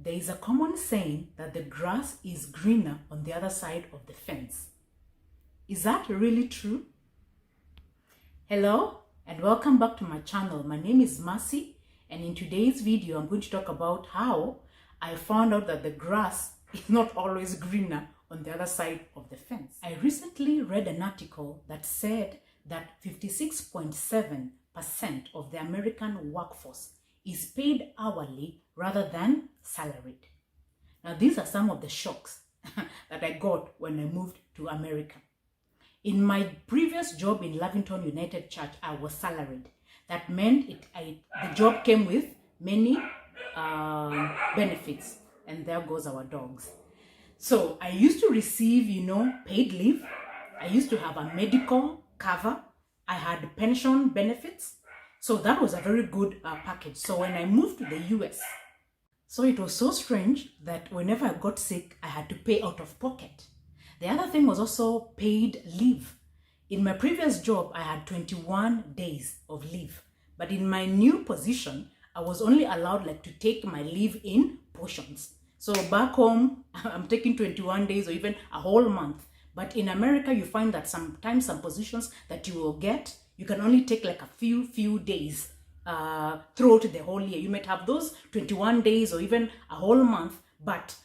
There is a common saying that the grass is greener on the other side of the fence. Is that really true? Hello and welcome back to my channel. My name is Mercy, and in today's video I'm going to talk about how I found out that the grass is not always greener on the other side of the fence. I recently read an article that said that 56.7% of the American workforce is paid hourly rather than salaried. Now, these are some of the shocks that I got when I moved to America. In my previous job in Lavington United Church, I was salaried. That meant the job came with many benefits, and there goes our dogs. So I used to receive, paid leave. I used to have a medical cover. I had pension benefits. So that was a very good package. So when I moved to the US, so it was so strange that whenever I got sick, I had to pay out of pocket. The other thing was also paid leave. In my previous job, I had 21 days of leave. But in my new position, I was only allowed to take my leave in portions. So back home, I'm taking 21 days or even a whole month. But in America, you find that sometimes some positions that you will get, you can only take a few days throughout the whole year. You might have those 21 days or even a whole month, but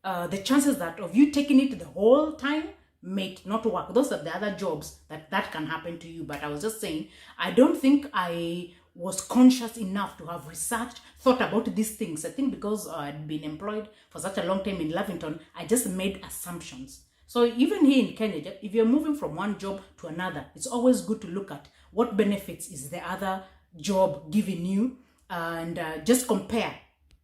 the chances of you taking it the whole time may not work. Those are the other jobs that can happen to you. But I was just saying, I don't think I was conscious enough to have researched, thought about these things. I think because I'd been employed for such a long time in Lavington, I just made assumptions. So even here in Kenya, if you're moving from one job to another, it's always good to look at what benefits is the other job giving you and just compare.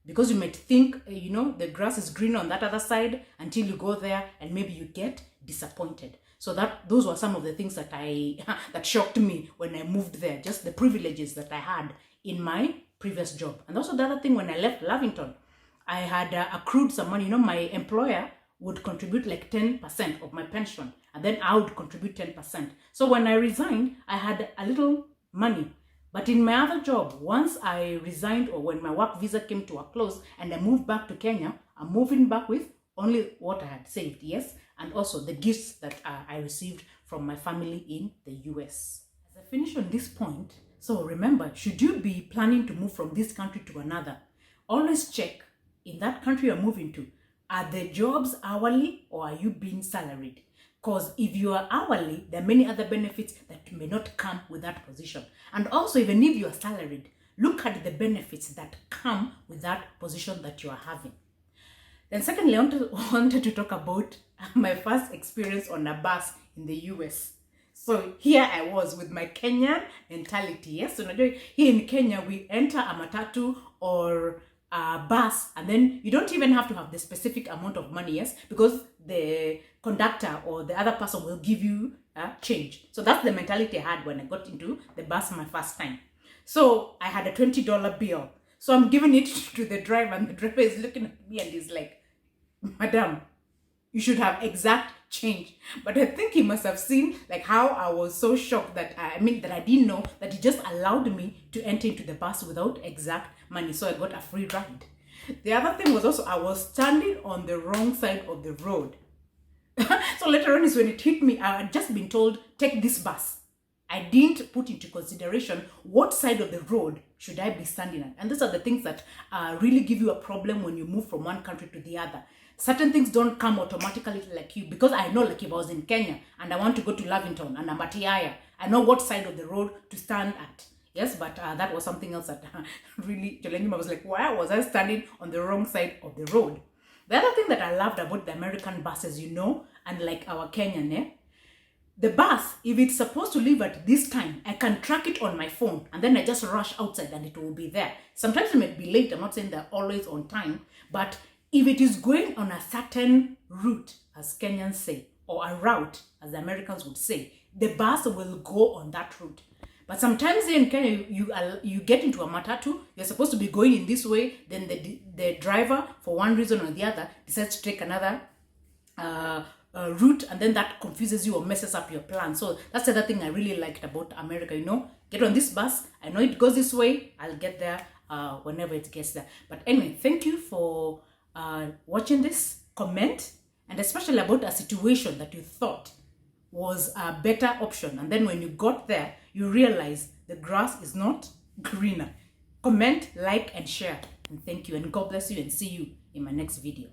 Because you might think, the grass is green on that other side until you go there and maybe you get disappointed. So those were some of the things that that shocked me when I moved there, just the privileges that I had in my previous job. And also the other thing, when I left Lavington, I had accrued some money. My employer would contribute 10% of my pension, and then I would contribute 10%. So when I resigned, I had a little money. But in my other job, once I resigned or when my work visa came to a close and I moved back to Kenya, I'm moving back with only what I had saved, yes, and also the gifts that I received from my family in the US. As I finish on this point, so remember, should you be planning to move from this country to another, always check in that country you're moving to, are the jobs hourly or are you being salaried? Because if you are hourly, there are many other benefits that may not come with that position. And also, even if you are salaried, look at the benefits that come with that position that you are having. Then secondly, I wanted to talk about my first experience on a bus in the US. So here I was with my Kenyan mentality. Yes, so here in Kenya, we enter a matatu or a bus, and then you don't even have to have the specific amount of money, yes, because the conductor or the other person will give you change. So that's the mentality I had when I got into the bus my first time. So I had a $20 bill. So I'm giving it to the driver, and the driver is looking at me and he's like, "Madam, you should have exact change." But I think he must have seen how I was so shocked that I didn't know that he just allowed me to enter into the bus without exact money. So I got a free ride. The other thing was also I was standing on the wrong side of the road. So later on is when it hit me, I had just been told, take this bus. I didn't put into consideration what side of the road should I be standing at. And these are the things that really give you a problem when you move from one country to the other. Certain things don't come automatically like you, because I know if I was in Kenya and I want to go to Lavington and I'm at Yaya, I know what side of the road to stand at. Yes, but that was something else that really challenged me. I was like, why was I standing on the wrong side of the road? The other thing that I loved about the American buses, and our Kenyan, the bus, if it's supposed to leave at this time, I can track it on my phone and then I just rush outside and it will be there. Sometimes it might be late. I'm not saying they're always on time, but if it is going on a certain route, as Kenyans say, or a route, as the Americans would say, the bus will go on that route. But sometimes here in Kenya, you get into a matatu, you're supposed to be going in this way, then the driver, for one reason or the other, decides to take another route, and then that confuses you or messes up your plan. So that's the other thing I really liked about America. Get on this bus, I know it goes this way, I'll get there whenever it gets there. But anyway, thank you for watching this, comment, and especially about a situation that you thought was a better option. And then when you got there, you realize the grass is not greener. Comment, like, and share. And thank you. And God bless you, and see you in my next video.